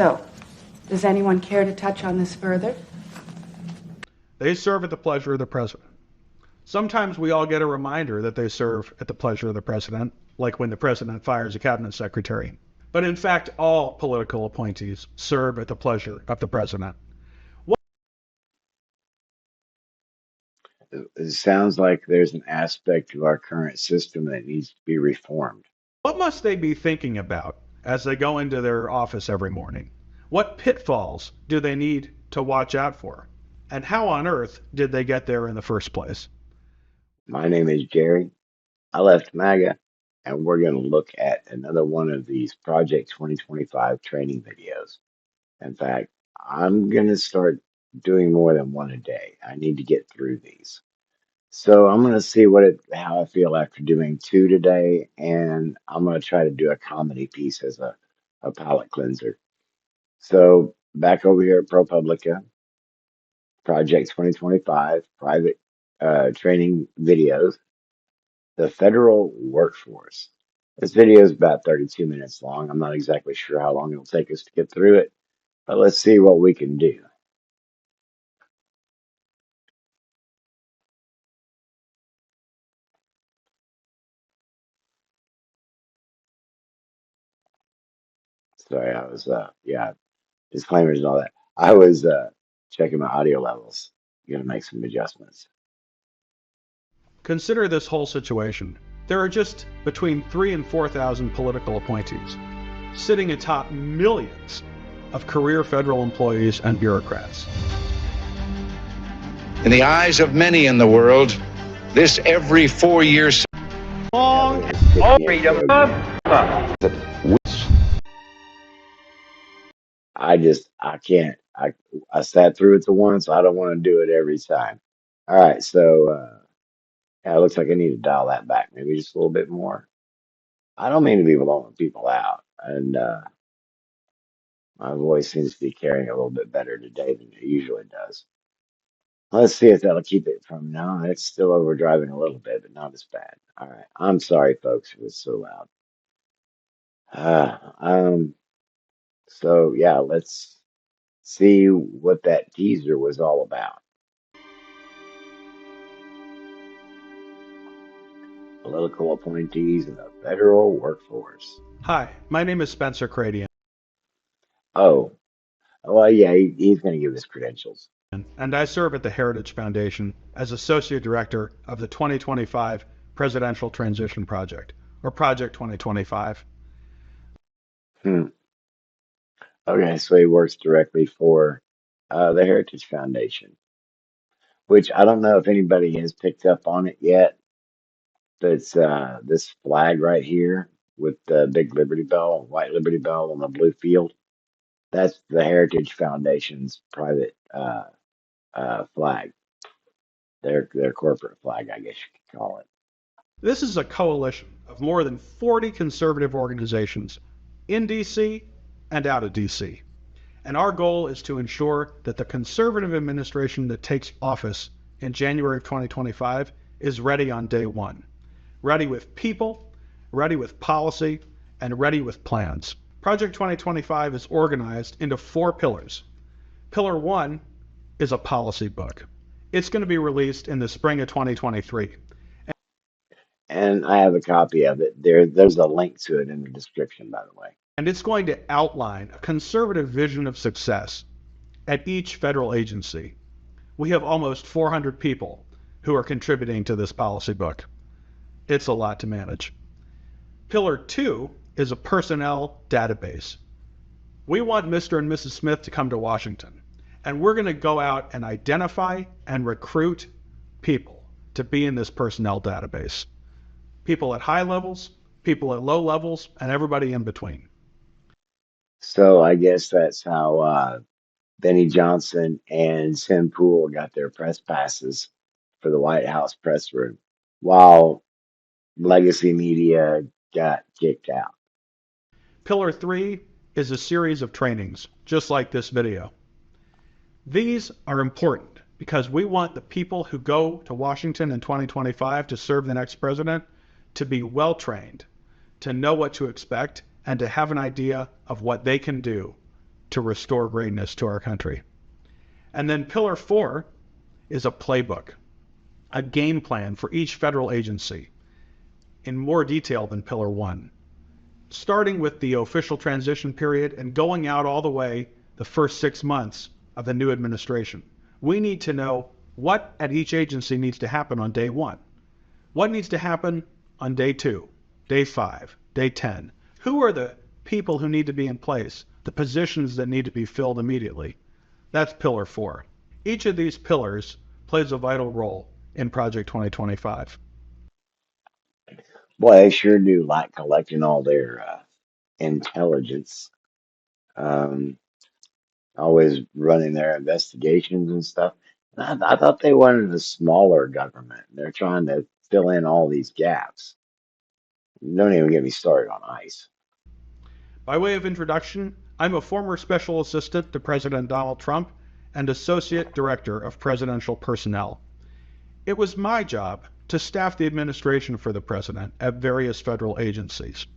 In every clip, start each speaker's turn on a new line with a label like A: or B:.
A: So, does anyone care to touch on this further?
B: They serve at the pleasure of the president. Sometimes we all get a reminder that they serve at the pleasure of the president, like when the president fires a cabinet secretary. But in fact, all political appointees serve at the pleasure of the president.
C: It sounds like there's an aspect of our current system that needs to be reformed.
B: What must they be thinking about as they go into their office every morning? What pitfalls do they need to watch out for? And how on earth did they get there in the first place?
C: My name is Jerry. I left MAGA, and we're going to look at another one of these Project 2025 training videos. In fact, I'm going to start doing more than one a day. I need to get through these. So I'm going to see how I feel after doing two today, and I'm going to try to do a comedy piece as a palate cleanser. So back over here at ProPublica, Project 2025, private training videos, the federal workforce. This video is about 32 minutes long. I'm not exactly sure how long it'll take us to get through it, but let's see what we can do. Sorry, I was, disclaimers and all that. I was checking my audio levels. Gonna make some adjustments.
B: Consider this whole situation. There are just between 3,000 and 4,000 political appointees, sitting atop millions of career federal employees and bureaucrats.
D: In the eyes of many in the world, this every 4 years
C: Long freedom. I can't. I sat through it the once. I don't want to do it every time. All right, so yeah, it looks like I need to dial that back, maybe just a little bit more. I don't mean to be blowing people out, and my voice seems to be carrying a little bit better today than it usually does. Let's see if that'll keep it from now. It's still overdriving a little bit, but not as bad. All right, I'm sorry, folks, it was so loud. So yeah, let's see what that teaser was all about. Political appointees in the federal workforce.
B: Hi, my name is Spencer Cradian,
C: Oh, well, yeah, he's going to give his credentials.
B: and I serve at the Heritage Foundation as Associate Director of the 2025 Presidential Transition Project, or Project 2025.
C: Okay, so he works directly for the Heritage Foundation, which I don't know if anybody has picked up on it yet. That's this flag right here with the big Liberty Bell, white Liberty Bell on the blue field. That's the Heritage Foundation's private flag. Their corporate flag, I guess you could call it.
B: This is a coalition of more than 40 conservative organizations in DC and out of DC. And our goal is to ensure that the conservative administration that takes office in January of 2025 is ready on day one. Ready with people, ready with policy, and ready with plans. Project 2025 is organized into 4 pillars. Pillar 1 is a policy book. It's going to be released in the spring of 2023.
C: And I have a copy of it. There's a link to it in the description, by the way.
B: And it's going to outline a conservative vision of success at each federal agency. We have almost 400 people who are contributing to this policy book. It's a lot to manage. Pillar 2 is a personnel database. We want Mr. and Mrs. Smith to come to Washington, and we're going to go out and identify and recruit people to be in this personnel database. People at high levels, people at low levels, and everybody in between.
C: So I guess that's how Benny Johnson and Tim Pool got their press passes for the White House press room, while legacy media got kicked out.
B: Pillar 3 is a series of trainings, just like this video. These are important because we want the people who go to Washington in 2025 to serve the next president to be well trained, to know what to expect, and to have an idea of what they can do to restore greatness to our country. And then Pillar 4 is a playbook, a game plan for each federal agency in more detail than Pillar 1, starting with the official transition period and going out all the way the first 6 months of the new administration. We need to know what at each agency needs to happen on day 1. What needs to happen on day 2, day 5, day 10? Who are the people who need to be in place, the positions that need to be filled immediately? That's Pillar 4. Each of these pillars plays a vital role in Project 2025.
C: Boy, they sure do like collecting all their intelligence. Um, Always running their investigations and stuff. And I thought they wanted a smaller government. They're trying to fill in all these gaps. Don't even get me started on ICE.
B: By way of introduction, I'm a former special assistant to President Donald Trump and associate director of presidential personnel. It was my job to staff the administration for the president at various federal agencies.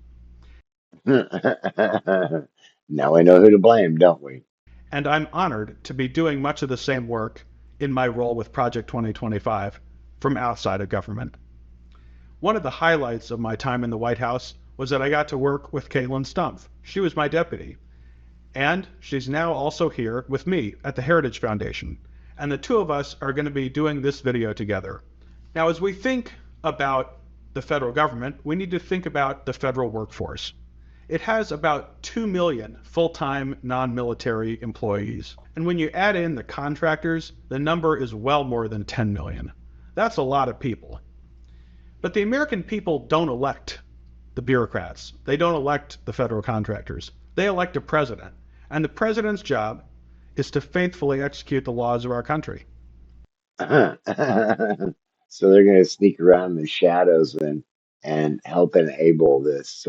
C: Now we know who to blame, don't we?
B: And I'm honored to be doing much of the same work in my role with Project 2025 from outside of government. One of the highlights of my time in the White House was that I got to work with Caitlin Stumpf. She was my deputy. And she's now also here with me at the Heritage Foundation. And the two of us are going to be doing this video together. Now, as we think about the federal government, we need to think about the federal workforce. It has about 2 million full-time non-military employees. And when you add in the contractors, the number is well more than 10 million. That's a lot of people. But the American people don't elect the bureaucrats. They don't elect the federal contractors. They elect a president. And the president's job is to faithfully execute the laws of our country.
C: So they're going to sneak around in the shadows and help enable this.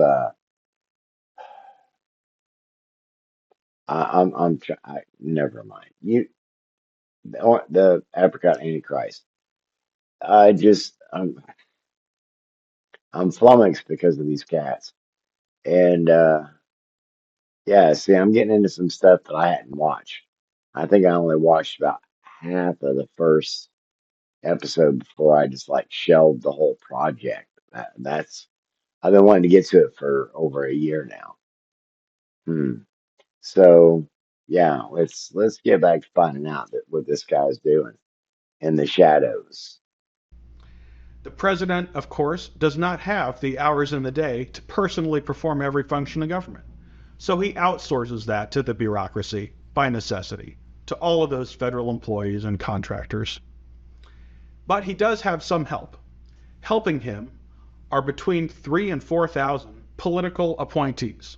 C: Never mind. The apricot antichrist. I just, I'm flummoxed because of these cats. And yeah, see, I'm getting into some stuff that I hadn't watched. I think I only watched about half of the first episode before I just like shelved the whole project. That's I've been wanting to get to it for over a year now. Hmm. So yeah, let's get back to finding out what this guy's doing in the shadows.
B: The president, of course, does not have the hours in the day to personally perform every function of government. So he outsources that to the bureaucracy by necessity, to all of those federal employees and contractors. But he does have some help. Helping him are between 3,000 and 4,000 political appointees.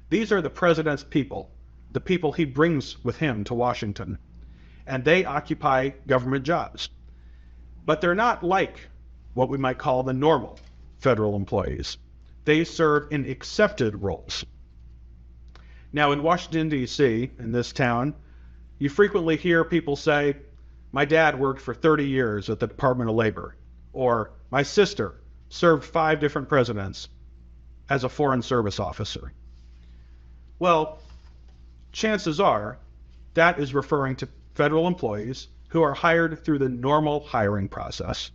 B: These are the president's people, the people he brings with him to Washington, and they occupy government jobs. But they're not like what we might call the normal federal employees. They serve in accepted roles. Now, in Washington, D.C., in this town, you frequently hear people say, "My dad worked for 30 years at the Department of Labor," or "My sister served 5 different presidents as a Foreign Service officer." Well, chances are that is referring to federal employees who are hired through the normal hiring process.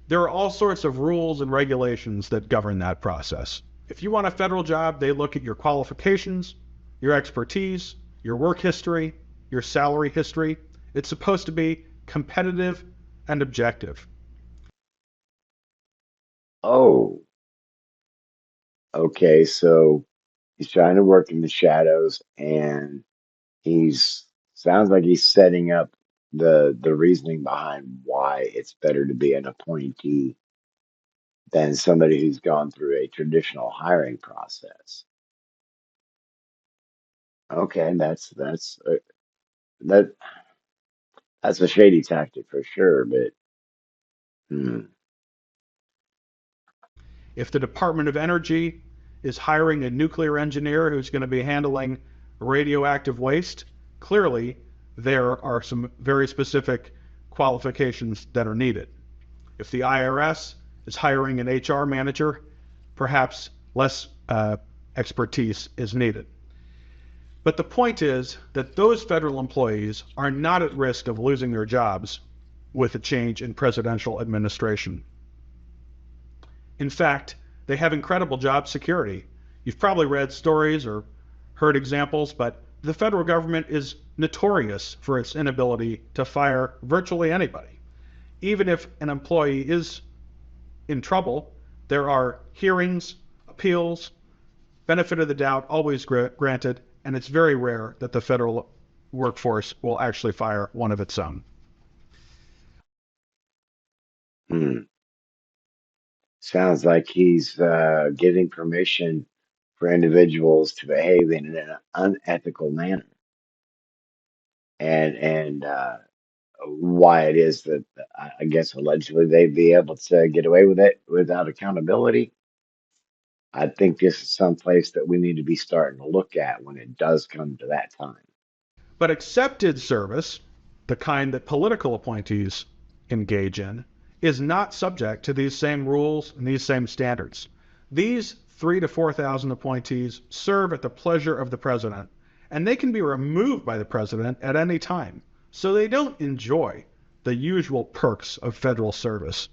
B: There are all sorts of rules and regulations that govern that process. If you want a federal job, they look at your qualifications, your expertise, your work history, your salary history. It's supposed to be competitive and objective.
C: Oh, okay. So he's trying to work in the shadows, and he's sounds like he's setting up the reasoning behind why it's better to be an appointee than somebody who's gone through a traditional hiring process. Okay, that that's a shady tactic for sure, but hmm.
B: If the Department of Energy is hiring a nuclear engineer who's going to be handling radioactive waste, clearly there are some very specific qualifications that are needed. If the IRS is hiring an HR manager, perhaps less expertise is needed. But the point is that those federal employees are not at risk of losing their jobs with a change in presidential administration. In fact, they have incredible job security. You've probably read stories or heard examples, but the federal government is notorious for its inability to fire virtually anybody. Even if an employee is in trouble, there are hearings, appeals, benefit of the doubt always granted, and it's very rare that the federal workforce will actually fire one of its own.
C: Hmm. Sounds like he's giving permission for individuals to behave in an unethical manner, and why it is that I guess allegedly they'd be able to get away with it without accountability. I think this is some place that we need to be starting to look at when it does come to that time.
B: But accepted service, the kind that political appointees engage in, is not subject to these same rules and these same standards. These 3,000 to 4,000 appointees serve at the pleasure of the president, and they can be removed by the president at any time. So they don't enjoy the usual perks of federal service.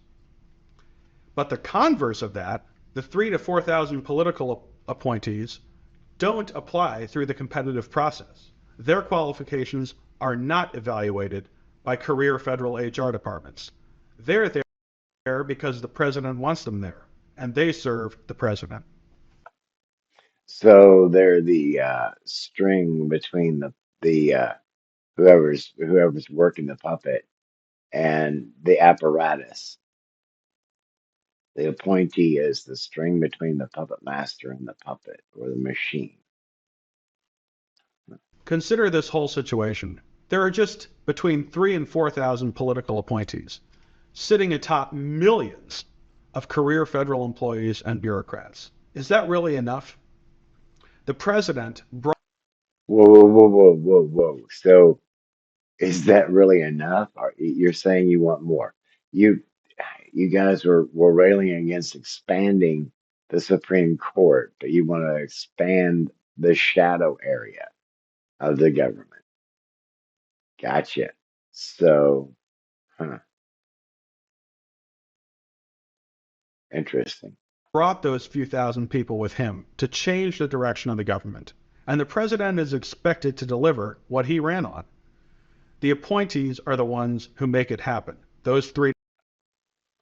B: But the converse of that, the 3,000 to 4,000 political appointees, don't apply through the competitive process. Their qualifications are not evaluated by career federal HR departments. They're there because the president wants them there, and they serve the president.
C: So they're the string between the whoever's working the puppet and the apparatus. The appointee is the string between the puppet master and the puppet or the machine.
B: Consider this whole situation. There are just between 3,000 and 4,000 political appointees, sitting atop millions of career federal employees and bureaucrats. Is that really enough? The president brought
C: Whoa, whoa, whoa, whoa, whoa, whoa. So is that really enough? Or you're saying you want more? You you guys were railing against expanding the Supreme Court, but you want to expand the shadow area of the government. Gotcha. So, huh, interesting.
B: those few thousand people with him to change the direction of the government, and the president is expected to deliver what he ran on. The appointees are the ones who make it happen. Those three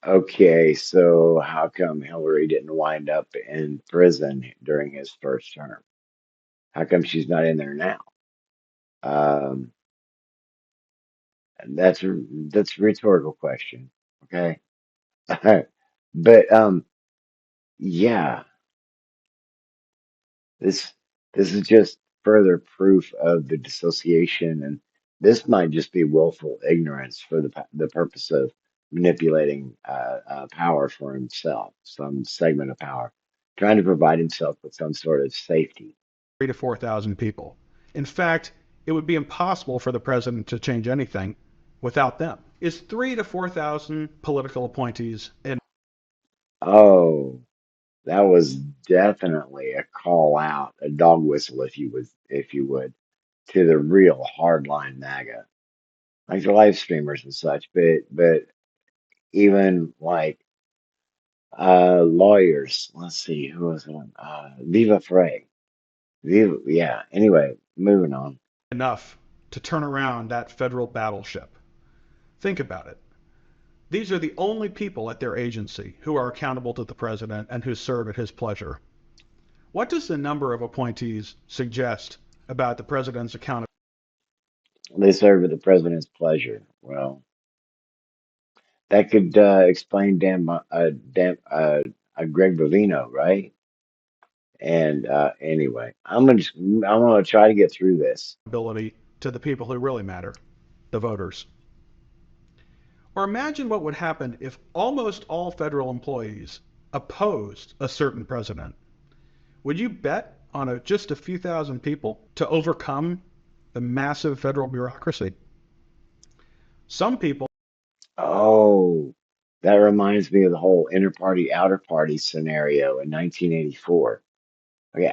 C: Okay, so how come Hillary didn't wind up in prison during his first term? How come she's not in there now? Um, that's a rhetorical question. Okay, but yeah, this this is just further proof of the dissociation, and this might just be willful ignorance for the purpose of manipulating power for himself, some segment of power, trying to provide himself with some sort of safety.
B: to 4,000 people. In fact, it would be impossible for the president to change anything without them. Is 3,000 to 4,000 political appointees and
C: Oh, that was definitely a call out, a dog whistle, if you would, to the real hardline MAGA, like the live streamers and such. But even like lawyers. Let's see, who was one? Viva Frey. Viva, yeah. Anyway, moving on.
B: enough to turn around that federal battleship? Think about it. These are the only people at their agency who are accountable to the president and who serve at his pleasure. What does the number of appointees suggest about the president's accountability?
C: They serve at the president's pleasure. Well, that could explain Greg Bovino, right? And anyway, I'm gonna try to get through this.
B: To the people who really matter, the voters? Or imagine what would happen if almost all federal employees opposed a certain president. Would you bet on just a few thousand people to overcome the massive federal bureaucracy? Some people
C: Oh, that reminds me of the whole inner party, outer party scenario in 1984. Okay,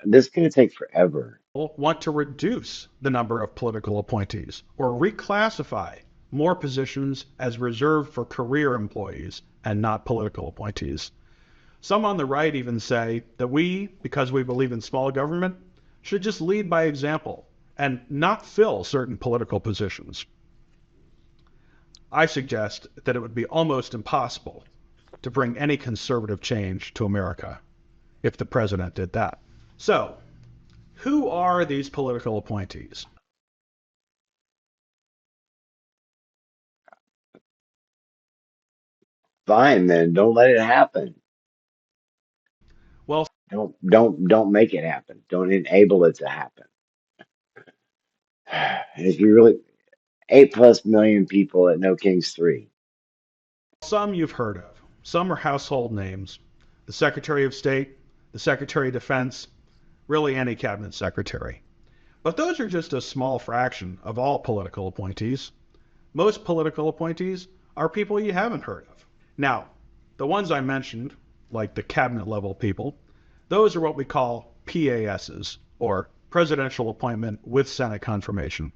C: this is going to take forever
B: want to reduce the number of political appointees or reclassify more positions as reserved for career employees and not political appointees. Some on the right even say that we, because we believe in small government, should just lead by example and not fill certain political positions. I suggest that it would be almost impossible to bring any conservative change to America if the president did that. So, who are these political appointees?
C: Fine, then don't let it happen.
B: Well,
C: Don't make it happen. Don't enable it to happen. And if you really 8+ million people at No Kings 3.
B: some you've heard of. Some are household names. The Secretary of State, the Secretary of Defense, really any cabinet secretary. But those are just a small fraction of all political appointees. Most political appointees are people you haven't heard of. Now, the ones I mentioned, like the cabinet level people, those are what we call PASs, or Presidential Appointment with Senate Confirmation.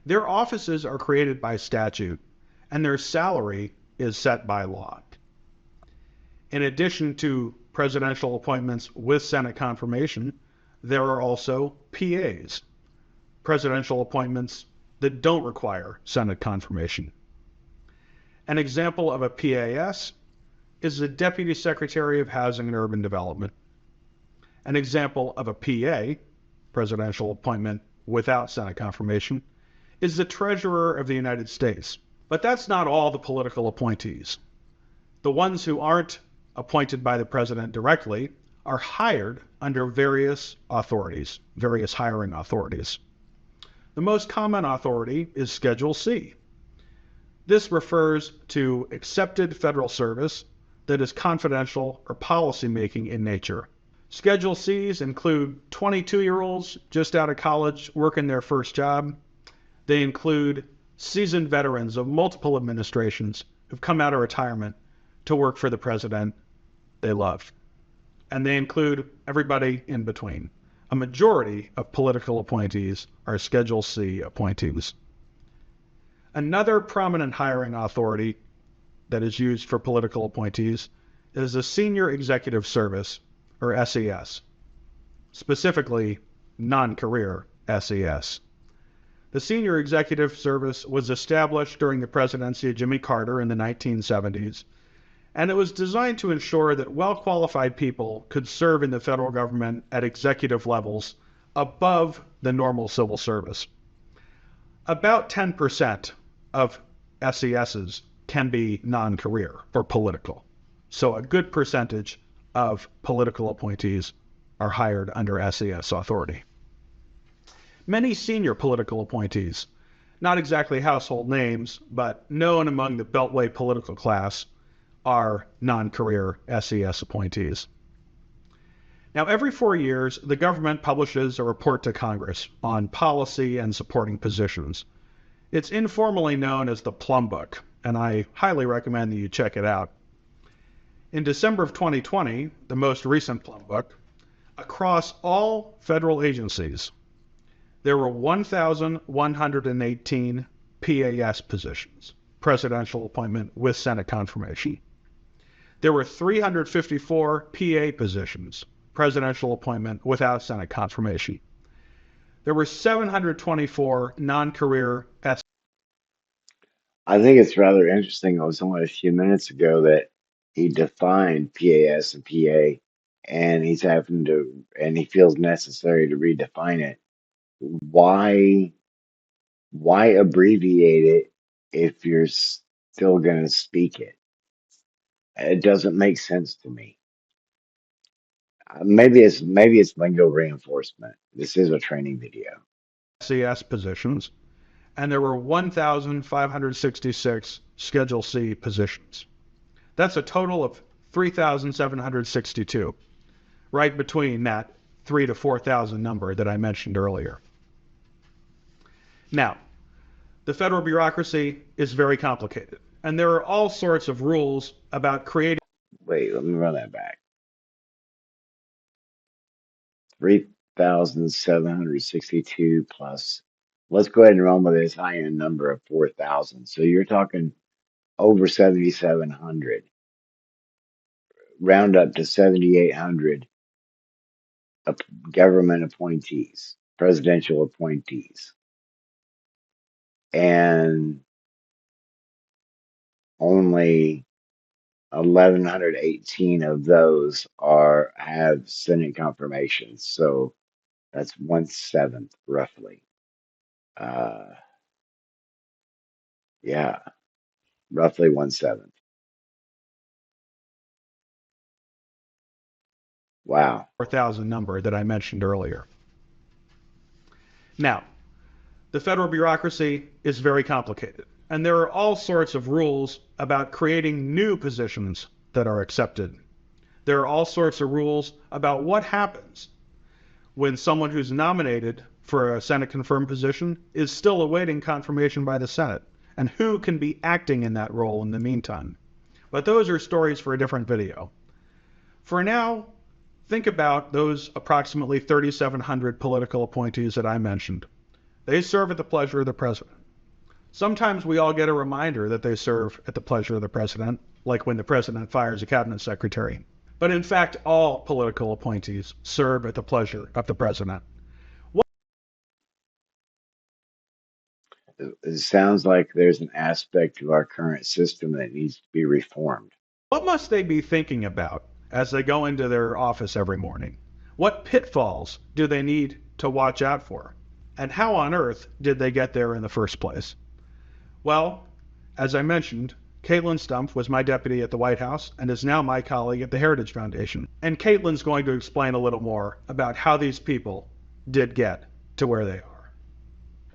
B: Their offices are created by statute, and their salary is set by law. In addition to presidential appointments with Senate confirmation, there are also PAs, presidential appointments that don't require Senate confirmation. An example of a PAS is the Deputy Secretary of Housing and Urban Development. An example of a PA, presidential appointment without Senate confirmation, is the Treasurer of the United States. But that's not all the political appointees. The ones who aren't appointed by the president directly are hired under various authorities, various hiring authorities. The most common authority is Schedule C. This refers to accepted federal service that is confidential or policy-making in nature. Schedule Cs include 22-year-olds just out of college working their first job. They include seasoned veterans of multiple administrations who've come out of retirement to work for the president they love. And they include everybody in between. A majority of political appointees are Schedule C appointees. Another prominent hiring authority that is used for political appointees is the Senior Executive Service, or SES, specifically non-career SES. The Senior Executive Service was established during the presidency of Jimmy Carter in the 1970s, and it was designed to ensure that well-qualified people could serve in the federal government at executive levels above the normal civil service. About 10% of SESs can be non-career or political, so a good percentage of political appointees are hired under SES authority. Many senior political appointees, not exactly household names, but known among the Beltway political class, are non-career SES appointees. Now, every 4 years, the government publishes a report to Congress on policy and supporting positions. It's informally known as the Plum Book, and I highly recommend that you check it out. In December of 2020, the most recent Plum Book, across all federal agencies, there were 1,118 PAS positions, presidential appointment with Senate confirmation. There were 354 PA positions, presidential appointment without Senate confirmation. There were 724 non-career
C: I think it's rather interesting. It was only a few minutes ago that he defined PAS and PA, and and he feels necessary to redefine it. Why, why abbreviate it if you're still going to speak it? It doesn't make sense to me. Maybe it's lingo reinforcement. This is a training video.
B: SES positions, and there were 1,566 Schedule C positions. That's a total of 3,762, right between that 3,000 to 4,000 number that I mentioned earlier. Now, the federal bureaucracy is very complicated, and there are all sorts of rules about creating.
C: Wait, let me run that back. Three 4,762 plus. Let's go ahead and run with this high end number of 4,000. So you're talking over 7,700, round up to 7,800 government appointees, presidential appointees. And only 1,118 of those have Senate confirmations. So that's 1/7 roughly. Uh, yeah, roughly 1/7. Wow.
B: 4,000 number that I mentioned earlier. Now, the federal bureaucracy is very complicated, and there are all sorts of rules about creating new positions that are accepted. There are all sorts of rules about what happens when someone who's nominated for a Senate confirmed position is still awaiting confirmation by the Senate, and who can be acting in that role in the meantime. But those are stories for a different video. For now, think about those approximately 3,700 political appointees that I mentioned. They serve at the pleasure of the president. Sometimes we all get a reminder that they serve at the pleasure of the president, like when the president fires a cabinet secretary. But in fact, all political appointees serve at the pleasure of the president.
C: It sounds like there's an aspect of our current system that needs to be reformed.
B: What must they be thinking about as they go into their office every morning? What pitfalls do they need to watch out for? And how on earth did they get there in the first place? Well, as I mentioned, Caitlin Stumpf was my deputy at the White House and is now my colleague at the Heritage Foundation. And Caitlin's going to explain a little more about how these people did get to where they are.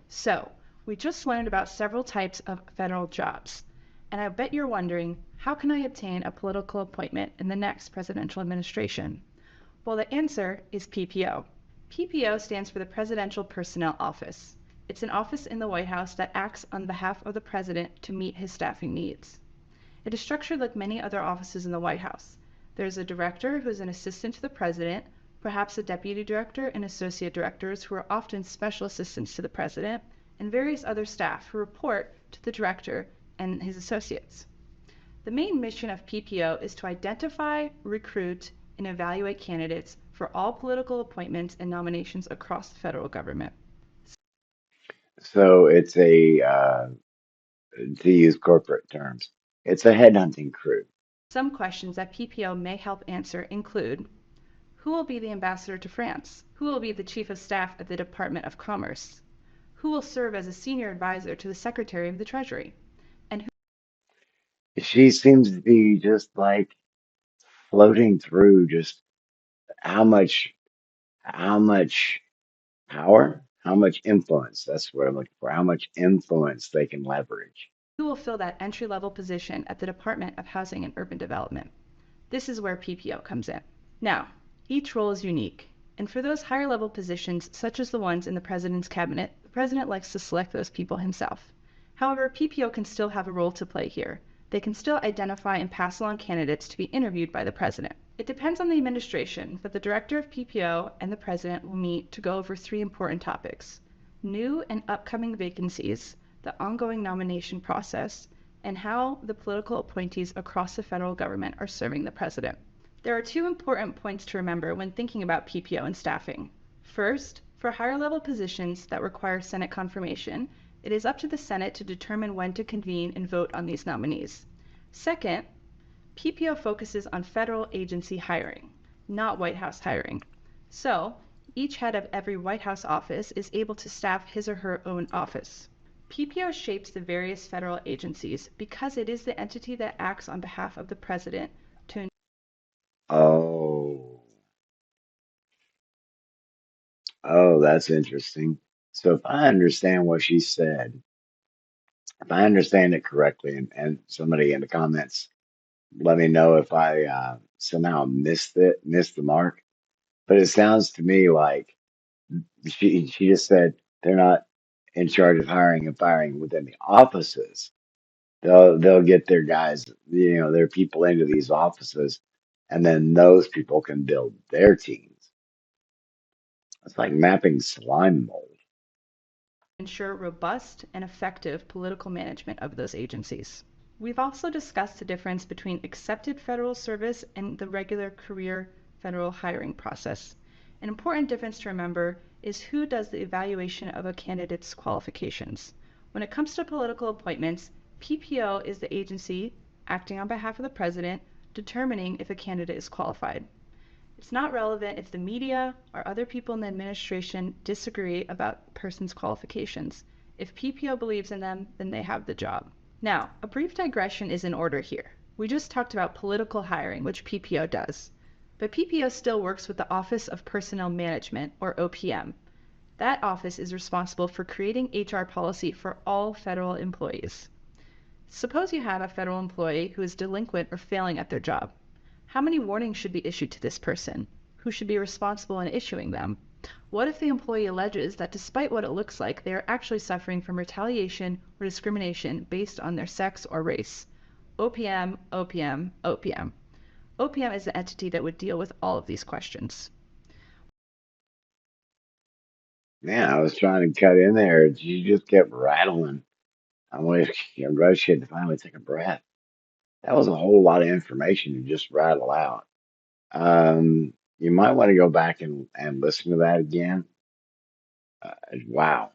E: So, we just learned about several types of federal jobs. And I bet you're wondering, how can I obtain a political appointment in the next presidential administration? Well, the answer is PPO. PPO stands for the Presidential Personnel Office. It's an office in the White House that acts on behalf of the president to meet his staffing needs. It is structured like many other offices in the White House. There's a director who is an assistant to the president, perhaps a deputy director and associate directors who are often special assistants to the president, and various other staff who report to the director and his associates. The main mission of PPO is to identify, recruit, and evaluate candidates for all political appointments and nominations across the federal government.
C: So it's to use corporate terms, it's a headhunting crew.
E: Some questions that PPO may help answer include: who will be the ambassador to France? Who will be the chief of staff at the Department of Commerce? Who will serve as a senior advisor to the Secretary of the Treasury? And
C: She seems to be just like floating through just how much power, how much influence, that's what I'm looking for, how much influence they can leverage.
E: who will fill that entry-level position at the Department of Housing and Urban Development? This is where PPO comes in. Now, each role is unique, and for those higher-level positions, such as the ones in the president's cabinet, the president likes to select those people himself. However, PPO can still have a role to play here. They can still identify and pass along candidates to be interviewed by the president. It depends on the administration, but the director of PPO and the president will meet to go over 3 important topics: new and upcoming vacancies, the ongoing nomination process, and how the political appointees across the federal government are serving the president. There are 2 important points to remember when thinking about PPO and staffing. First, for higher level positions that require Senate confirmation, it is up to the Senate to determine when to convene and vote on these nominees. Second, PPO focuses on federal agency hiring, not White House hiring. So, each head of every White House office is able to staff his or her own office. PPO shapes the various federal agencies because it is the entity that acts on behalf of the president to.
C: Oh, that's interesting. So if I understand what she said, if I understand it correctly, and somebody in the comments let me know if I somehow missed the mark. But it sounds to me like she just said they're not in charge of hiring and firing within the offices. They'll get their guys, their people into these offices, and then those people can build their teams. It's like mapping slime mold.
E: Ensure robust and effective political management of those agencies. We've also discussed the difference between accepted federal service and the regular career federal hiring process. An important difference to remember is who does the evaluation of a candidate's qualifications. When it comes to political appointments, PPO is the agency, acting on behalf of the president, determining if a candidate is qualified. It's not relevant if the media or other people in the administration disagree about a person's qualifications. If PPO believes in them, then they have the job. Now, a brief digression is in order here. We just talked about political hiring, which PPO does. But PPO still works with the Office of Personnel Management, or OPM. That office is responsible for creating HR policy for all federal employees. Suppose you have a federal employee who is delinquent or failing at their job. How many warnings should be issued to this person? Who should be responsible in issuing them? What if the employee alleges that despite what it looks like, they are actually suffering from retaliation or discrimination based on their sex or race? OPM, OPM, OPM. OPM is the entity that would deal with all of these questions.
C: Man, I was trying to cut in there. You just kept rattling. I'm glad she had to finally take a breath. That was a whole lot of information to just rattle out. You might want to go back and listen to that again. Wow.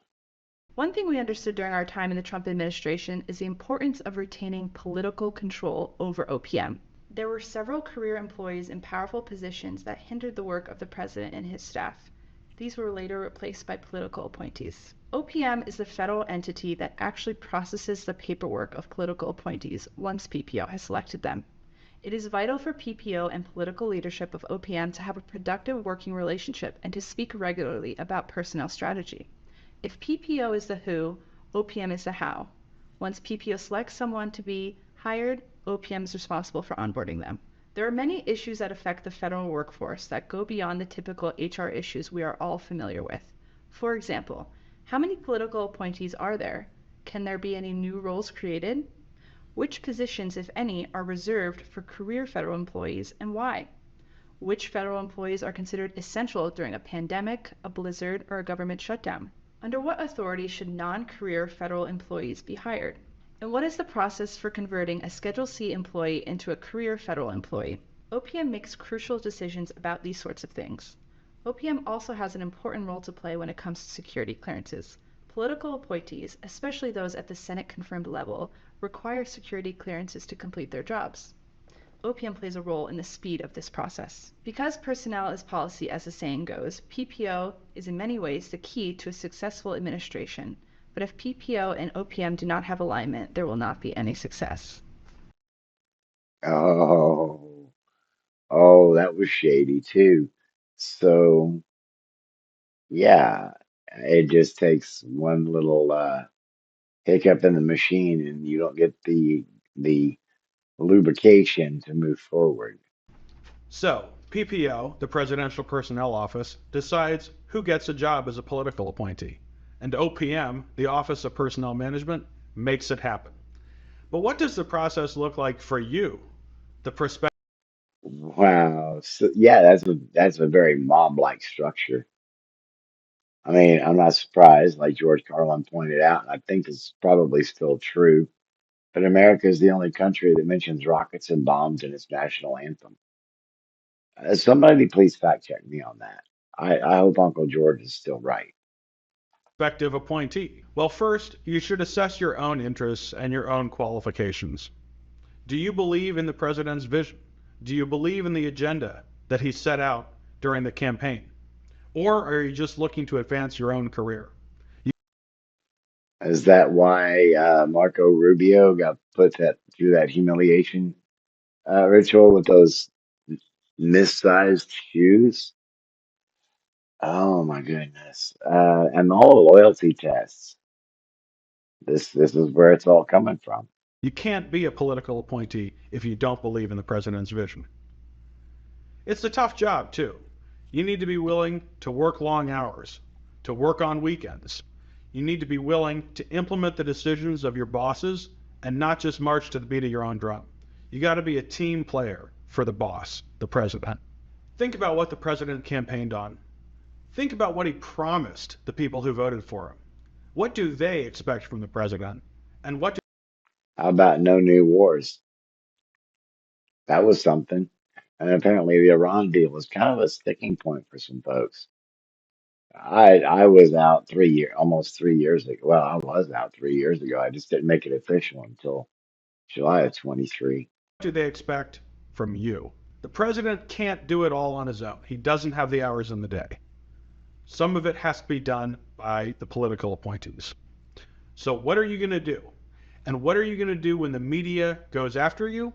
E: One thing we understood during our time in the Trump administration is the importance of retaining political control over OPM. There were several career employees in powerful positions that hindered the work of the president and his staff. These were later replaced by political appointees. OPM is the federal entity that actually processes the paperwork of political appointees once PPO has selected them. It is vital for PPO and political leadership of OPM to have a productive working relationship and to speak regularly about personnel strategy. If PPO is the who, OPM is the how. Once PPO selects someone to be hired, OPM is responsible for onboarding them. There are many issues that affect the federal workforce that go beyond the typical HR issues we are all familiar with. For example, how many political appointees are there? Can there be any new roles created? Which positions, if any, are reserved for career federal employees and why? Which federal employees are considered essential during a pandemic, a blizzard, or a government shutdown? Under what authority should non-career federal employees be hired? And what is the process for converting a Schedule C employee into a career federal employee? OPM makes crucial decisions about these sorts of things. OPM also has an important role to play when it comes to security clearances. Political appointees, especially those at the Senate-confirmed level, require security clearances to complete their jobs. OPM plays a role in the speed of this process. Because personnel is policy, as the saying goes, PPO is in many ways the key to a successful administration. But if PPO and OPM do not have alignment, there will not be any success.
C: Oh, oh, that was shady too. So, yeah, it just takes one little hiccup in the machine and you don't get the lubrication to move forward.
B: So, PPO, the Presidential Personnel Office, decides who gets a job as a political appointee. And OPM, the Office of Personnel Management, makes it happen. But what does the process look like for you, the prospective?
C: Wow. So, yeah, that's a very mob-like structure. I mean, I'm not surprised, like George Carlin pointed out, and I think it's probably still true. But America is the only country that mentions rockets and bombs in its national anthem. Somebody please fact check me on that. I hope Uncle George is still right.
B: Appointee? Well, first, you should assess your own interests and your own qualifications. Do you believe in the president's vision? Do you believe in the agenda that he set out during the campaign? Or are you just looking to advance your own career?
C: Is that why Marco Rubio got put that through that humiliation ritual with those missized shoes? Oh my goodness! And the whole loyalty tests. This is where it's all coming from.
B: You can't be a political appointee if you don't believe in the president's vision. It's a tough job, too. You need to be willing to work long hours, to work on weekends. You need to be willing to implement the decisions of your bosses and not just march to the beat of your own drum. You got to be a team player for the boss, the president. Think about what the president campaigned on. Think about what he promised the people who voted for him. What do they expect from the president? And what do
C: How about no new wars? That was something. And apparently the Iran deal was kind of a sticking point for some folks. I was out almost 3 years ago. Well, I was out 3 years ago. I just didn't make it official until July of 23.
B: they expect from you? The president can't do it all on his own. He doesn't have the hours in the day. Some of it has to be done by the political appointees. So what are you going to do? And what are you going to do when the media goes after you?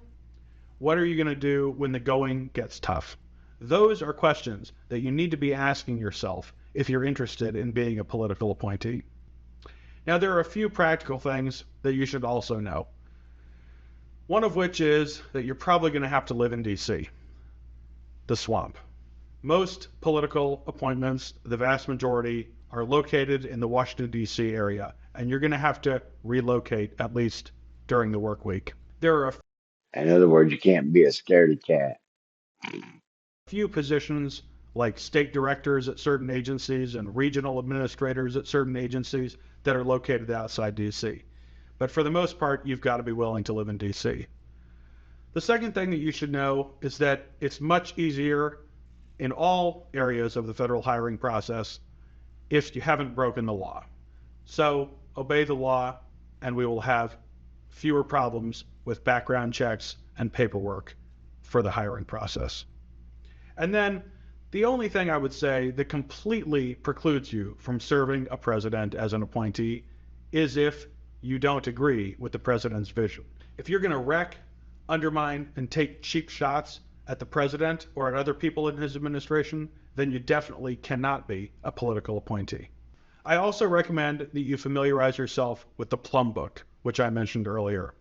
B: What are you going to do when the going gets tough? Those are questions that you need to be asking yourself if you're interested in being a political appointee. Now, there are a few practical things that you should also know. One of which is that you're probably going to have to live in DC, the swamp. Most political appointments, the vast majority, are located in the Washington, D.C. area, and you're going to have to relocate at least during the work week. There are a
C: In other words, you can't be a scaredy cat.
B: few positions like state directors at certain agencies and regional administrators at certain agencies that are located outside D.C. But for the most part, you've got to be willing to live in D.C. The second thing that you should know is that it's much easier in all areas of the federal hiring process if you haven't broken the law. So obey the law, and we will have fewer problems with background checks and paperwork for the hiring process. And then the only thing I would say that completely precludes you from serving a president as an appointee is if you don't agree with the president's vision. If you're going to wreck, undermine, and take cheap shots at the president or at other people in his administration, then you definitely cannot be a political appointee. I also recommend that you familiarize yourself with the Plum Book, which I mentioned earlier.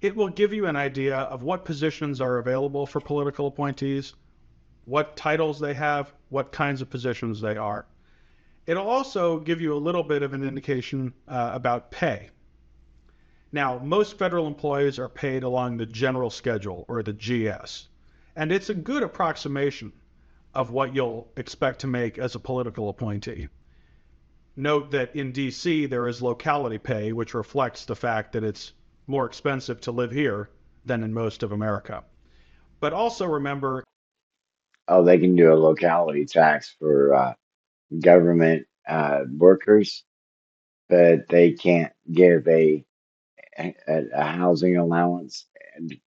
B: It will give you an idea of what positions are available for political appointees, what titles they have, what kinds of positions they are. It'll also give you a little bit of an indication about pay. Now, most federal employees are paid along the general schedule, or the GS, and it's a good approximation of what you'll expect to make as a political appointee. Note that in DC there is locality pay, which reflects the fact that it's more expensive to live here than in most of America. But also remember,
C: Oh, they can do a locality tax for government workers, but they can't give a housing allowance. And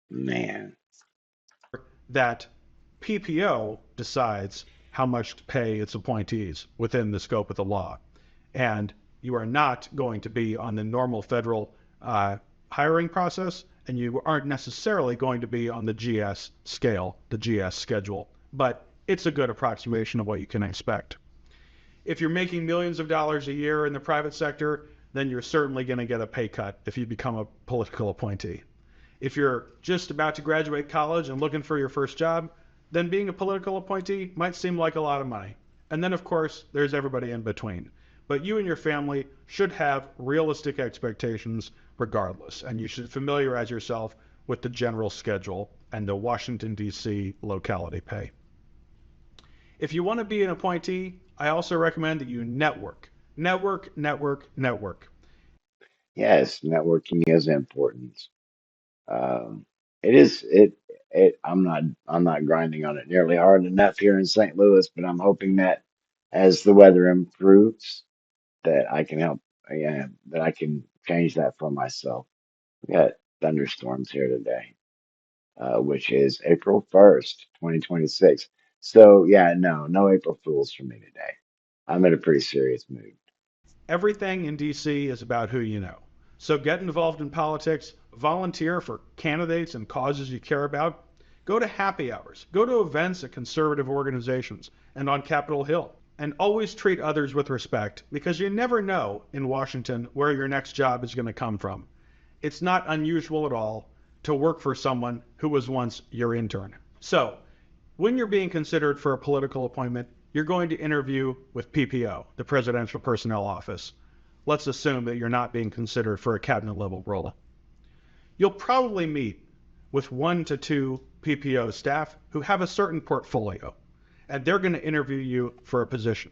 C: man,
B: that PPO decides how much to pay its appointees within the scope of the law. And you are not going to be on the normal federal hiring process, and you aren't necessarily going to be on the GS scale, the GS schedule. But it's a good approximation of what you can expect. If you're making millions of dollars a year in the private sector, then you're certainly going to get a pay cut if you become a political appointee. If you're just about to graduate college and looking for your first job, then being a political appointee might seem like a lot of money. And then, of course, there's everybody in between. But you and your family should have realistic expectations regardless, and you should familiarize yourself with the general schedule and the Washington, D.C. locality pay. If you want to be an appointee, I also recommend that you network. Network, network, network.
C: yes, networking is important. Um, it is it it. I'm not grinding on it nearly hard enough here in St. Louis, but I'm hoping that as the weather improves, that I can help. Yeah, that I can change that for myself. We got thunderstorms here today, which is April 1st, 2026. So yeah, no April Fools for me today. I'm in a pretty serious mood.
B: Everything in DC is about who you know. So get involved in politics, volunteer for candidates and causes you care about, go to happy hours, go to events at conservative organizations and on Capitol Hill, and always treat others with respect because you never know in Washington where your next job is going to come from. It's not unusual at all to work for someone who was once your intern. So, when you're being considered for a political appointment, you're going to interview with PPO, the Presidential Personnel Office. Let's assume that you're not being considered for a cabinet level role. You'll probably meet with 1 to 2 PPO staff who have a certain portfolio, and they're going to interview you for a position.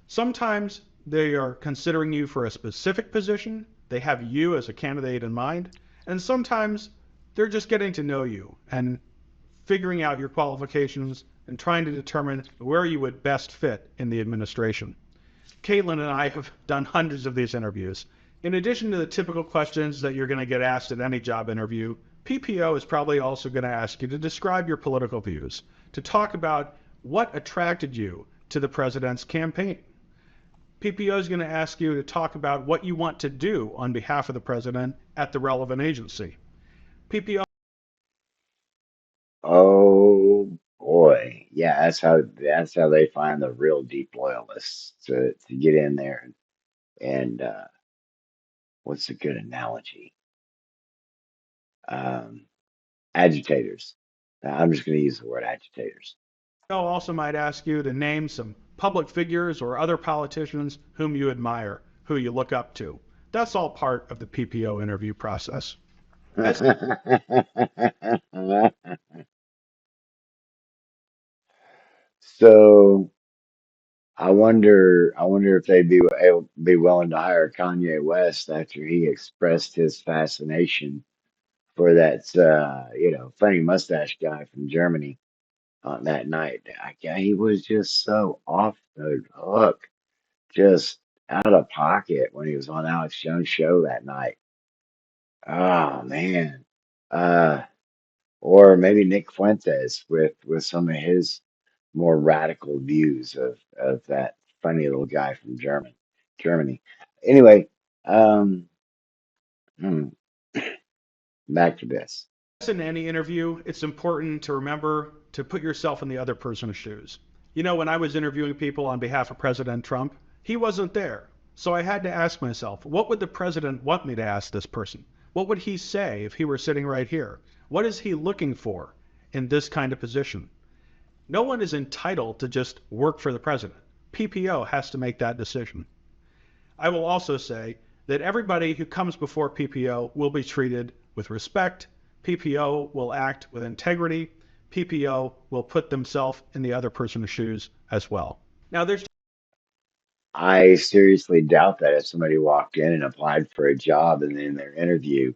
B: Sometimes they are considering you for a specific position, they have you as a candidate in mind, and sometimes they're just getting to know you and figuring out your qualifications and trying to determine where you would best fit in the administration. Caitlin and I have done hundreds of these interviews. In addition to the typical questions that you're going to get asked at any job interview, PPO is probably also going to ask you to describe your political views, to talk about what attracted you to the president's campaign. PPO is going to ask you to talk about what you want to do on behalf of the president at the relevant agency. PPO.
C: Oh boy, yeah, that's how they find the real deep loyalists to get in there and what's a good analogy? Um, Agitators. I'm just going to use the word agitators.
B: Also might ask you to name some public figures or other politicians whom you admire, who you look up to. That's all part of the PPO interview process.
C: So I wonder if they'd be willing to hire Kanye West after he expressed his fascination for that funny mustache guy from Germany on that night. He was just so off the hook, just out of pocket when he was on Alex Jones' show that night. Oh man. Uh or maybe Nick Fuentes with some of his more radical views of that funny little guy from Germany. Anyway, um, hmm, back to this.
B: In any interview, it's important to remember to put yourself in the other person's shoes. You know, when I was interviewing people on behalf of President Trump, he wasn't there. So I had to ask myself, what would the president want me to ask this person? What would he say if he were sitting right here? What is he looking for in this kind of position? No one is entitled to just work for the president. PPO has to make that decision. I will also say that everybody who comes before PPO will be treated with respect. PPO will act with integrity. PPO will put themselves in the other person's shoes as well. Now, there's
C: I seriously doubt that if somebody walked in and applied for a job and in their interview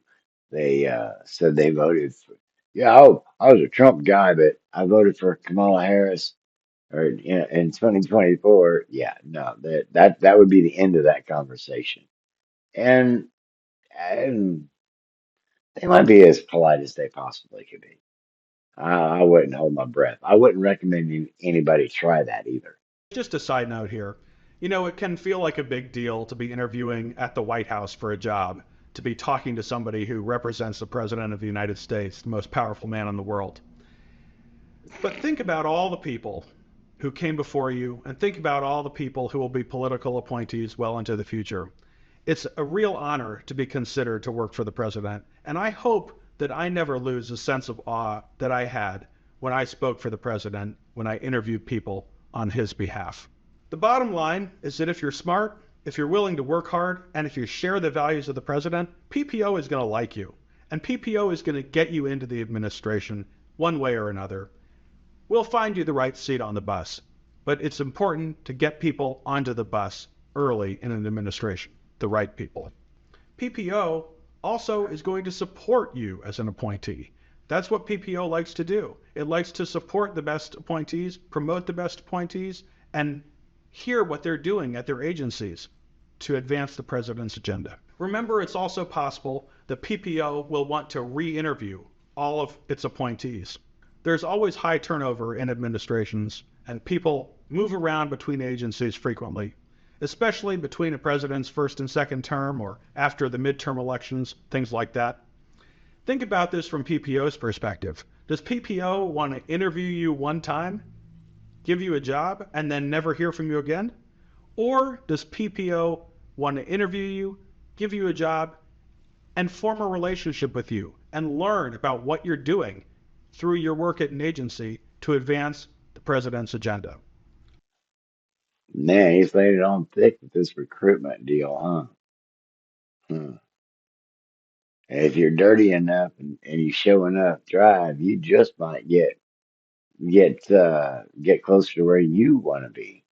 C: they said they voted for, yeah, I was a Trump guy, but I voted for Kamala Harris or in 2024. Yeah, no, that would be the end of that conversation. And they might be as polite as they possibly could be. I wouldn't hold my breath. I wouldn't recommend anybody try that either.
B: just a side note here. You know, it can feel like a big deal to be interviewing at the White House for a job, to be talking to somebody who represents the President of the United States, the most powerful man in the world. But think about all the people who came before you, and think about all the people who will be political appointees well into the future. It's a real honor to be considered to work for the president, and I hope that I never lose the sense of awe that I had when I spoke for the president, when I interviewed people on his behalf. The bottom line is that if you're smart, if you're willing to work hard, and if you share the values of the president, PPO is going to like you, and PPO is going to get you into the administration one way or another. We'll find you the right seat on the bus, but it's important to get people onto the bus early in an administration, the right people. PPO also is going to support you as an appointee. That's what PPO likes to do. It likes to support the best appointees, promote the best appointees, and hear what they're doing at their agencies to advance the president's agenda. Remember, it's also possible that PPO will want to re-interview all of its appointees. There's always high turnover in administrations, and people move around between agencies frequently, especially between a president's first and second term or after the midterm elections, things like that. Think about this from PPO's perspective. Does PPO want to interview you one time, give you a job, and then never hear from you again? Or does PPO want to interview you, give you a job, and form a relationship with you and learn about what you're doing through your work at an agency to advance the president's agenda?
C: Man, he's laid it on thick with this recruitment deal, huh? Hmm. And if you're dirty enough and you show enough drive, you just might get closer to where you want to be.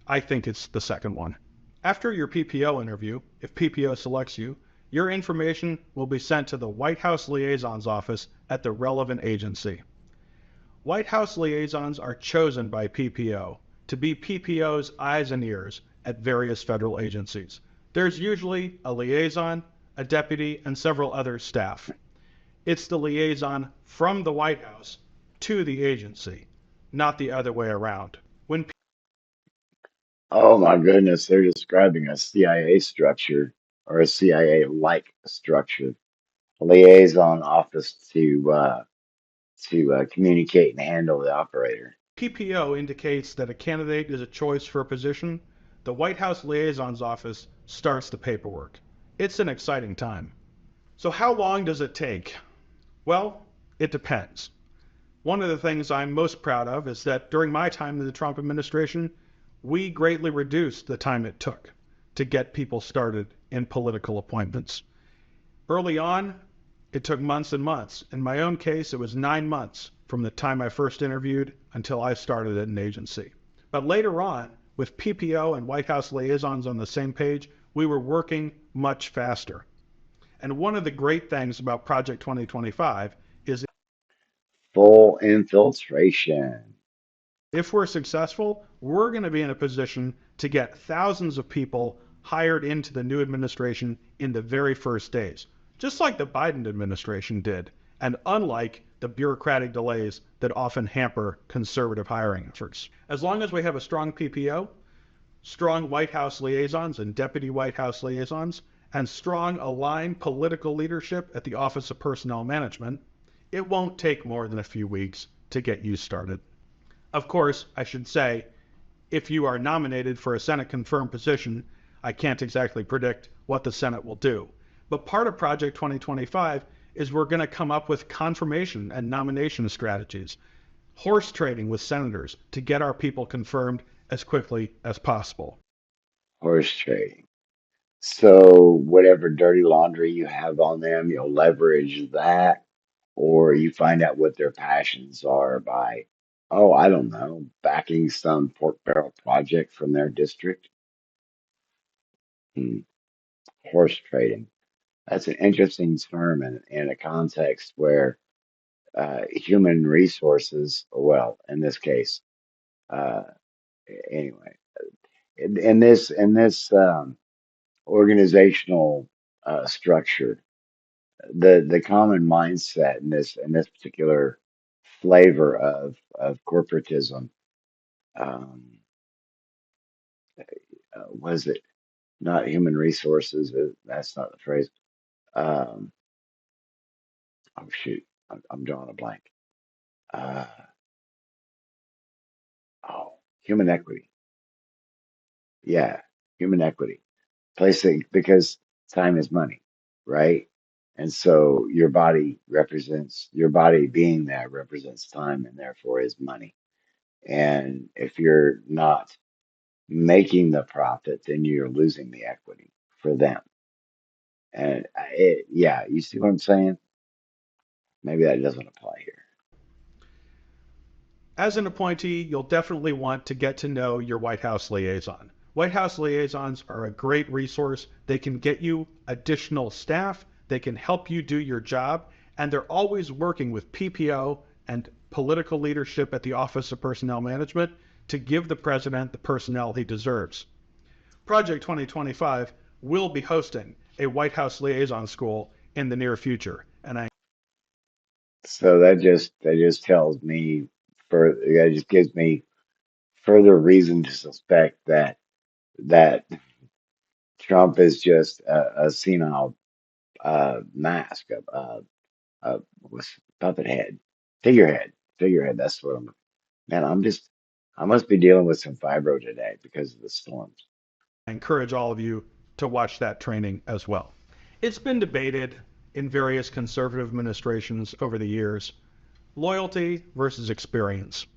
B: I think it's the second one. After your PPO interview, if PPO selects you, your information will be sent to the White House Liaison's office at the relevant agency. White House liaisons are chosen by PPO to be PPO's eyes and ears at various federal agencies. There's usually a liaison, a deputy, and several other staff. It's the liaison from the White House to the agency, not the other way around. When
C: Oh my goodness, they're describing a CIA structure or a CIA-like structure, a liaison office to communicate and handle the operator.
B: PPO indicates that a candidate is a choice for a position, the White House liaison's office starts the paperwork. It's an exciting time. So how long does it take? Well, it depends. One of the things I'm most proud of is that during my time in the Trump administration, we greatly reduced the time it took to get people started in political appointments. Early on, it took months and months. In my own case, it was 9 months from the time I first interviewed until I started at an agency. But later on, with PPO and White House liaisons on the same page, we were working much faster. And one of the great things about Project 2025 is
C: Full infiltration.
B: if we're successful, we're going to be in a position to get thousands of people hired into the new administration in the very first days, just like the Biden administration did, and unlike the bureaucratic delays that often hamper conservative hiring efforts. As long as we have a strong PPO, strong White House liaisons and deputy White House liaisons, and strong aligned political leadership at the Office of Personnel Management, it won't take more than a few weeks to get you started. Of course, I should say, if you are nominated for a Senate confirmed position, I can't exactly predict what the Senate will do. But part of Project 2025 is we're going to come up with confirmation and nomination strategies, horse trading with senators to get our people confirmed as quickly as possible.
C: Horse trading. So whatever dirty laundry you have on them, you'll leverage that, or you find out what their passions are by, oh, I don't know, backing some pork barrel project from their district. Hmm. Horse trading. That's an interesting term in a context where human resources, well, in this case, uh, anyway, in this organizational structure, the common mindset in this particular flavor of corporatism, um, was it not human resources? That's not the phrase. Um, oh shoot, I'm drawing a blank. Uh, oh, human equity. Yeah, human equity. Placing because time is money, right? And so your body being there represents time and therefore is money. And if you're not making the profit, then you're losing the equity for them. And yeah, you see what I'm saying? Maybe that doesn't apply here.
B: As an appointee, you'll definitely want to get to know your White House liaison. White House liaisons are a great resource. They can get you additional staff, they can help you do your job, and they're always working with PPO and political leadership at the Office of Personnel Management to give the president the personnel he deserves. Project 2025 will be hosting a White House liaison school in the near future, and I
C: So that just tells me that just gives me further reason to suspect that Trump is just a senile mask, what's puppet head, figurehead. That's what I'm. Man, I must be dealing with some fibro today because of the storms.
B: encourage all of you to watch that training as well. It's been debated in various conservative administrations over the years, loyalty versus experience.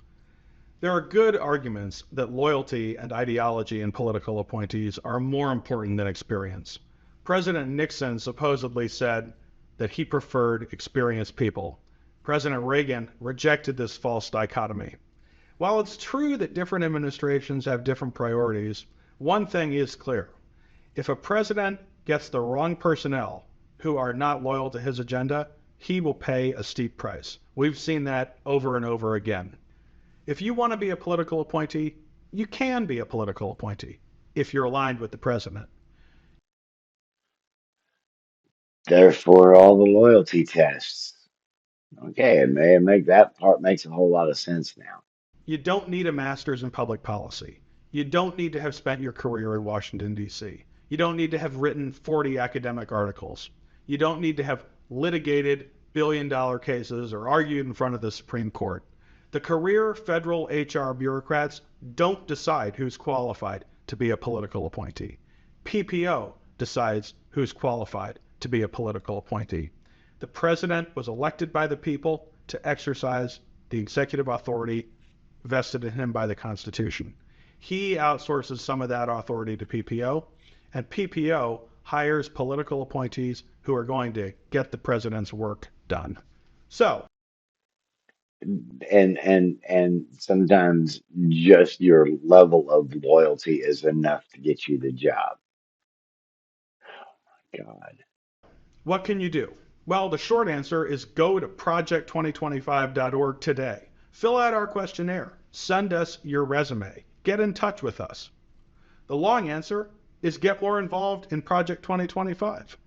B: There are good arguments that loyalty and ideology in political appointees are more important than experience. President Nixon supposedly said, that he preferred experienced people. President Reagan rejected this false dichotomy. While it's true that different administrations have different priorities, one thing is clear. If a president gets the wrong personnel who are not loyal to his agenda, he will pay a steep price. We've seen that over and over again. If you want to be a political appointee, you can be a political appointee if you're aligned with the president.
C: Therefore, all the loyalty tests. Okay, it may make that part makes a whole lot of sense now.
B: You don't need a master's in public policy. You don't need to have spent your career in Washington, D.C. You don't need to have written 40 academic articles. You don't need to have litigated billion-dollar cases or argued in front of the Supreme Court. The career federal HR bureaucrats don't decide who's qualified to be a political appointee. PPO decides who's qualified to be a political appointee. The president was elected by the people to exercise the executive authority vested in him by the Constitution. He outsources some of that authority to PPO, and PPO hires political appointees who are going to get the president's work done. So,
C: And sometimes just your level of loyalty is enough to get you the job. God.
B: what can you do? Well, the short answer is go to project2025.org today. Fill out our questionnaire. Send us your resume. Get in touch with us. The long answer is get more involved in Project 2025.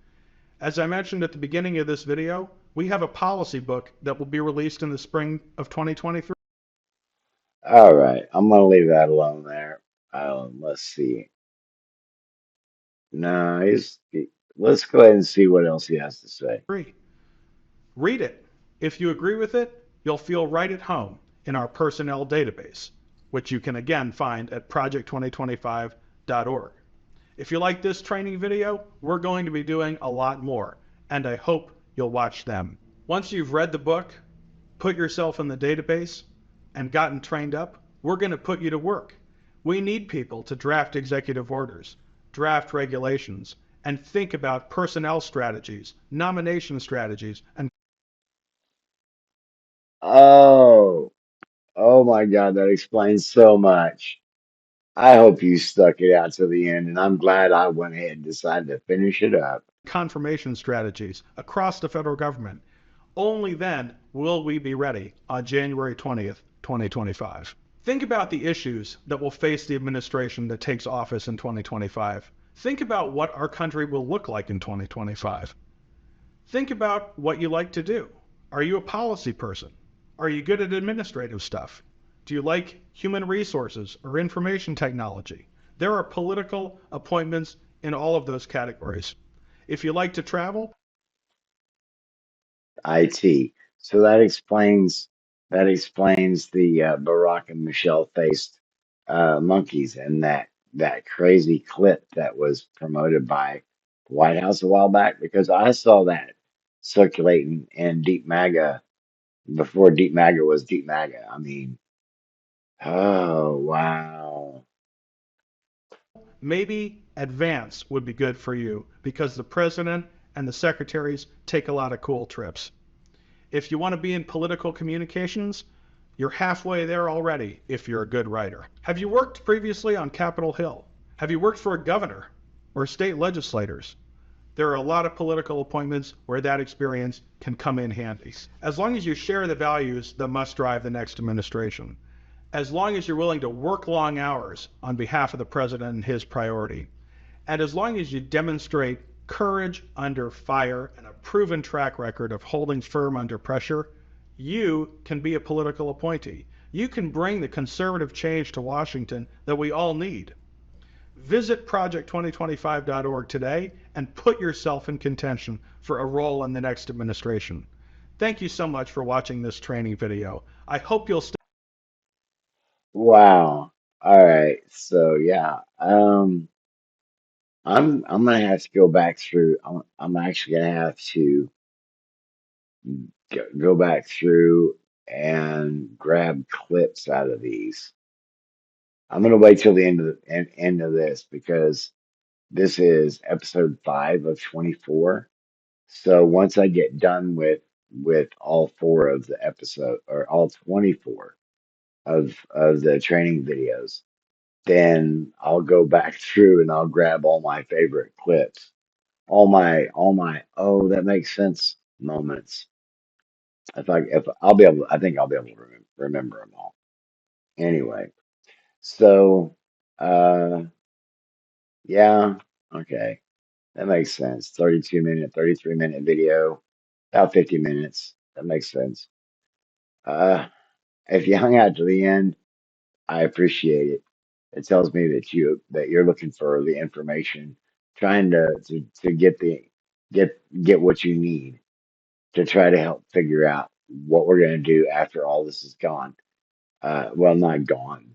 B: As I mentioned at the beginning of this video, we have a policy book that will be released in the spring of 2023.
C: All right, I'm gonna leave that alone there. Let's see. No, let's go ahead and see what else he has to say.
B: Read it. If you agree with it, you'll feel right at home in our personnel database, which you can again find at project2025.org. If you like this training video, we're going to be doing a lot more, and I hope you'll watch them. Once you've read the book, put yourself in the database, and gotten trained up, we're going to put you to work. We need people to draft executive orders, draft regulations, and think about personnel strategies, nomination strategies, and
C: Oh my God, that explains so much. I hope you stuck it out to the end, and I'm glad I went ahead and decided to finish it up.
B: confirmation strategies across the federal government. Only then will we be ready on January 20th, 2025. Think about the issues that will face the administration that takes office in 2025. Think about what our country will look like in 2025. Think about what you like to do. Are you a policy person? Are you good at administrative stuff? Do you like human resources or information technology? There are political appointments in all of those categories. If you like to travel,
C: IT. So that explains the Barack and Michelle faced monkeys and that crazy clip that was promoted by the White House a while back because I saw that circulating in Deep MAGA before Deep MAGA was Deep MAGA. I mean, oh wow.
B: maybe advance would be good for you because the president and the secretaries take a lot of cool trips. If you want to be in political communications, you're halfway there already if you're a good writer. Have you worked previously on Capitol Hill? Have you worked for a governor or state legislators? There are a lot of political appointments where that experience can come in handy. As long as you share the values that must drive the next administration, as long as you're willing to work long hours on behalf of the president and his priority, and as long as you demonstrate courage under fire and a proven track record of holding firm under pressure, you can be a political appointee. You can bring the conservative change to Washington that we all need. Visit project2025.org today and put yourself in contention for a role in the next administration. Thank you so much for watching this training video. I hope you'll stay.
C: Wow. All right. So yeah, I'm gonna have to go back through. I'm actually gonna have to go back through and grab clips out of these. I'm gonna wait till the end of this because this is episode 5 of 24. So once I get done with all four of the episode or all 24 of the training videos, then I'll go back through and I'll grab all my favorite clips, all my oh that makes sense moments. If I'll be able, I think I'll be able to remember them all. Anyway, so yeah, okay, that makes sense. 32-minute, 33-minute video, about 50 minutes. That makes sense. Uh, if you hung out to the end, I appreciate it. It tells me that you're looking for the information, trying to get what you need to try to help figure out what we're gonna do after all this is gone. Well, not gone,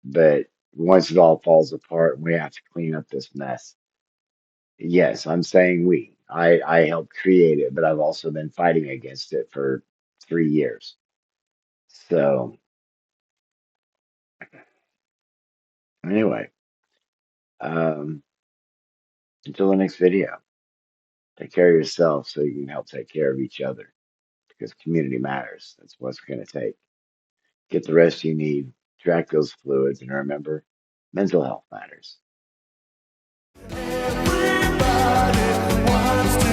C: but once it all falls apart and we have to clean up this mess. Yes, I'm saying we. I helped create it, but I've also been fighting against it for 3 years. So anyway, um, until the next video, take care of yourself so you can help take care of each other because community matters. That's what's going to take. Get the rest you need, track those fluids, and remember, mental health matters.
F: Everybody wants to